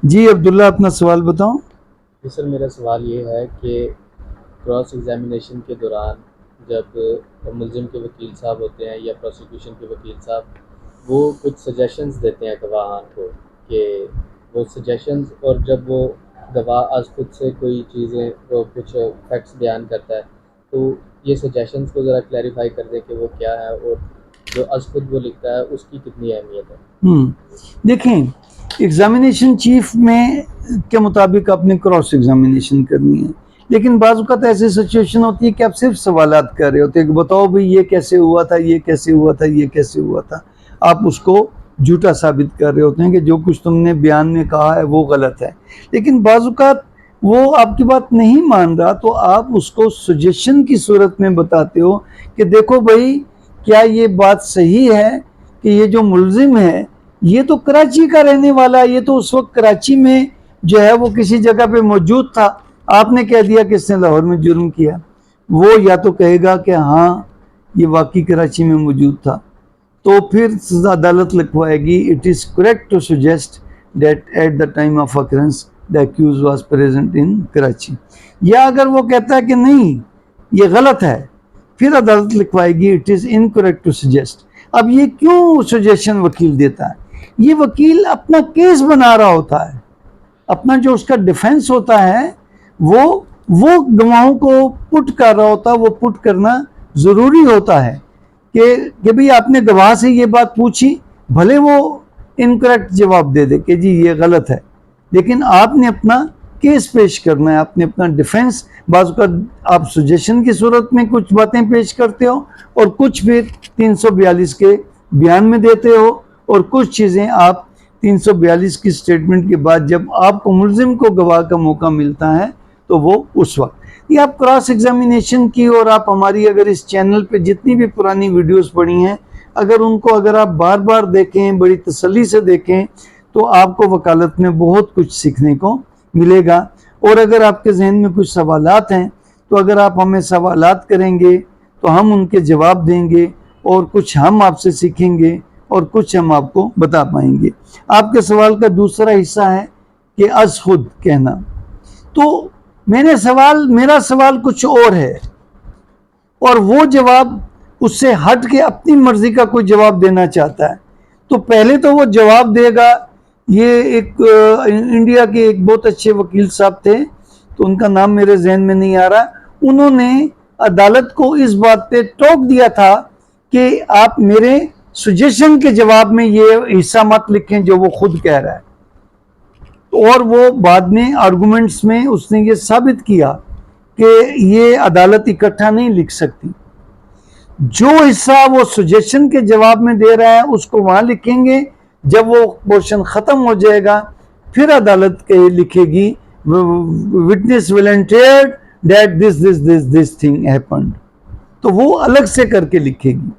جی عبداللہ، اپنا سوال بتاؤں. جی سر، میرا سوال یہ ہے کہ کراس ایگزامینیشن کے دوران جب ملزم کے وکیل صاحب ہوتے ہیں یا پروسیکیوشن کے وکیل صاحب وہ کچھ سجیشنز دیتے ہیں گواہان کو کہ وہ سجیشنز، اور جب وہ گواہ از خود سے کوئی چیزیں وہ کچھ فیکٹس بیان کرتا ہے تو یہ سجیشنز کو ذرا کلیریفائی کر دیں کہ وہ کیا ہے، اور جو از خود وہ لکھتا ہے اس کی کتنی اہمیت ہے. دیکھیں، ایگزامینیشن چیف میں کے مطابق آپ نے کراس ایگزامینیشن کرنی ہے، لیکن بعض اوقات ایسی سچویشن ہوتی ہے کہ آپ صرف سوالات کر رہے ہوتے ہیں کہ بتاؤ بھئی یہ کیسے ہوا تھا، یہ کیسے ہوا تھا، یہ کیسے ہوا تھا. آپ اس کو جھوٹا ثابت کر رہے ہوتے ہیں کہ جو کچھ تم نے بیان میں کہا ہے وہ غلط ہے. لیکن بعض اوقات وہ آپ کی بات نہیں مان رہا تو آپ اس کو سجیشن کی صورت میں بتاتے ہو کہ دیکھو بھئی، کیا یہ بات صحیح ہے کہ یہ جو ملزم ہے یہ تو کراچی کا رہنے والا ہے، یہ تو اس وقت کراچی میں جو ہے وہ کسی جگہ پہ موجود تھا، آپ نے کہہ دیا کہ اس نے لاہور میں جرم کیا. وہ یا تو کہے گا کہ ہاں یہ واقعی کراچی میں موجود تھا، تو پھر عدالت لکھوائے گی it is correct to suggest that at the time of occurrence the accused was present in Karachi. یا اگر وہ کہتا ہے کہ نہیں یہ غلط ہے، پھر عدالت لکھوائے گی it is incorrect to suggest. اب یہ کیوں سجیشن وکیل دیتا ہے؟ یہ وکیل اپنا کیس بنا رہا ہوتا ہے، اپنا جو اس کا ڈیفنس ہوتا ہے وہ گواہوں کو پٹ کر رہا ہوتا ہے. وہ پٹ کرنا ضروری ہوتا ہے کہ بھئی آپ نے گواہ سے یہ بات پوچھی، بھلے وہ انکریکٹ جواب دے دے کہ جی یہ غلط ہے، لیکن آپ نے اپنا کیس پیش کرنا ہے، آپ نے اپنا ڈیفنس. بعض اوقات آپ سجیشن کی صورت میں کچھ باتیں پیش کرتے ہو اور کچھ پھر 342 کے بیان میں دیتے ہو، اور کچھ چیزیں آپ 342 کی سٹیٹمنٹ کے بعد جب آپ کو ملزم کو گواہ کا موقع ملتا ہے تو وہ اس وقت. یہ آپ کراس ایگزامینیشن کی، اور آپ ہماری اگر اس چینل پہ جتنی بھی پرانی ویڈیوز پڑی ہیں اگر آپ بار بار دیکھیں، بڑی تسلی سے دیکھیں، تو آپ کو وکالت میں بہت کچھ سیکھنے کو ملے گا. اور اگر آپ کے ذہن میں کچھ سوالات ہیں تو اگر آپ ہمیں سوالات کریں گے تو ہم ان کے جواب دیں گے، اور کچھ ہم آپ سے سیکھیں گے اور کچھ ہم آپ کو بتا پائیں گے. آپ کے سوال کا دوسرا حصہ ہے کہ از خود کہنا، تو میرا سوال کچھ اور ہے اور وہ جواب اس سے ہٹ کے اپنی مرضی کا کوئی جواب دینا چاہتا ہے. تو پہلے تو وہ جواب دے گا. یہ ایک انڈیا کے ایک بہت اچھے وکیل صاحب تھے، تو ان کا نام میرے ذہن میں نہیں آ رہا. انہوں نے عدالت کو اس بات پہ ٹوک دیا تھا کہ آپ میرے سجیشن کے جواب میں یہ حصہ مت لکھیں جو وہ خود کہہ رہا ہے. اور وہ بعد میں آرگومنٹس میں اس نے یہ ثابت کیا کہ یہ عدالت اکٹھا نہیں لکھ سکتی. جو حصہ وہ سجیشن کے جواب میں دے رہا ہے اس کو وہاں لکھیں گے، جب وہ پورشن ختم ہو جائے گا پھر عدالت کے لکھے گی witness volunteered that this thing happened. تو وہ الگ سے کر کے لکھے گی.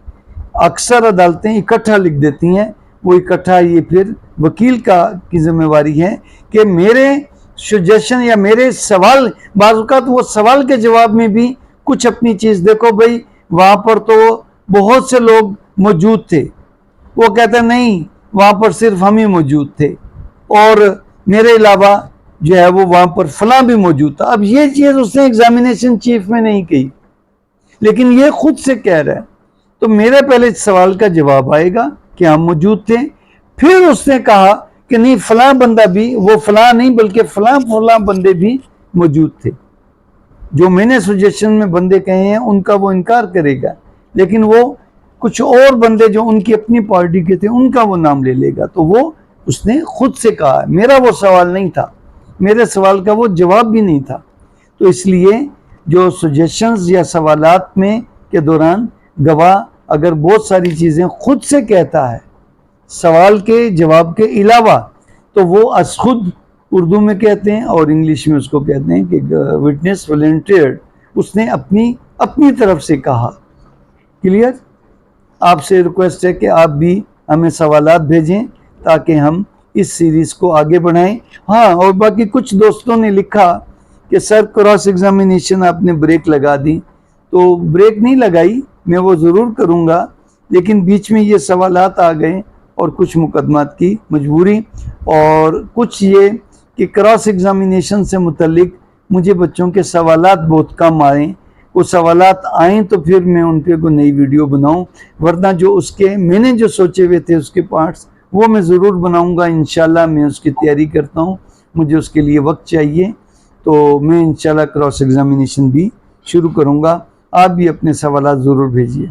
اکثر عدالتیں اکٹھا لکھ دیتی ہیں، وہ اکٹھا یہ پھر وکیل کی ذمہ داری ہے کہ میرے سجیشن یا میرے سوال، بعض اوقات وہ سوال کے جواب میں بھی کچھ اپنی چیز، دیکھو بھئی وہاں پر تو بہت سے لوگ موجود تھے، وہ کہتا نہیں وہاں پر صرف ہم ہی موجود تھے، اور میرے علاوہ جو ہے وہ وہاں پر فلاں بھی موجود تھا. اب یہ چیز اس نے ایگزامینیشن چیف میں نہیں کہی، لیکن یہ خود سے کہہ رہا ہے. تو میرے پہلے سوال کا جواب آئے گا کہ ہم موجود تھے، پھر اس نے کہا کہ نہیں فلاں بندہ بھی، وہ فلاں نہیں بلکہ فلاں فلاں بندے بھی موجود تھے. جو میں نے سجیشن میں بندے کہے ہیں ان کا وہ انکار کرے گا، لیکن وہ کچھ اور بندے جو ان کی اپنی پارٹی کے تھے ان کا وہ نام لے لے گا. تو وہ اس نے خود سے کہا، میرا وہ سوال نہیں تھا، میرے سوال کا وہ جواب بھی نہیں تھا. تو اس لیے جو سجیشنز یا سوالات میں کے دوران گواہ اگر بہت ساری چیزیں خود سے کہتا ہے سوال کے جواب کے علاوہ، تو وہ از خود اردو میں کہتے ہیں اور انگلش میں اس کو کہتے ہیں کہ وٹنس volunteered، اس نے اپنی طرف سے کہا. کلیئر؟ آپ سے ریکویسٹ ہے کہ آپ بھی ہمیں سوالات بھیجیں تاکہ ہم اس سیریز کو آگے بڑھائیں. ہاں، اور باقی کچھ دوستوں نے لکھا کہ سر کراس ایگزامینیشن آپ نے بریک لگا دی. تو بریک نہیں لگائی، میں وہ ضرور کروں گا، لیکن بیچ میں یہ سوالات آ گئے اور کچھ مقدمات کی مجبوری، اور کچھ یہ کہ کراس ایگزامینیشن سے متعلق مجھے بچوں کے سوالات بہت کم آئیں. وہ سوالات آئیں تو پھر میں ان پہ کوئی نئی ویڈیو بناؤں، ورنہ جو اس کے میں نے جو سوچے ہوئے تھے اس کے پارٹس وہ میں ضرور بناؤں گا. انشاءاللہ میں اس کی تیاری کرتا ہوں، مجھے اس کے لیے وقت چاہیے، تو میں انشاءاللہ کراس ایگزامینیشن بھی شروع کروں گا. آپ بھی اپنے سوالات ضرور بھیجیے.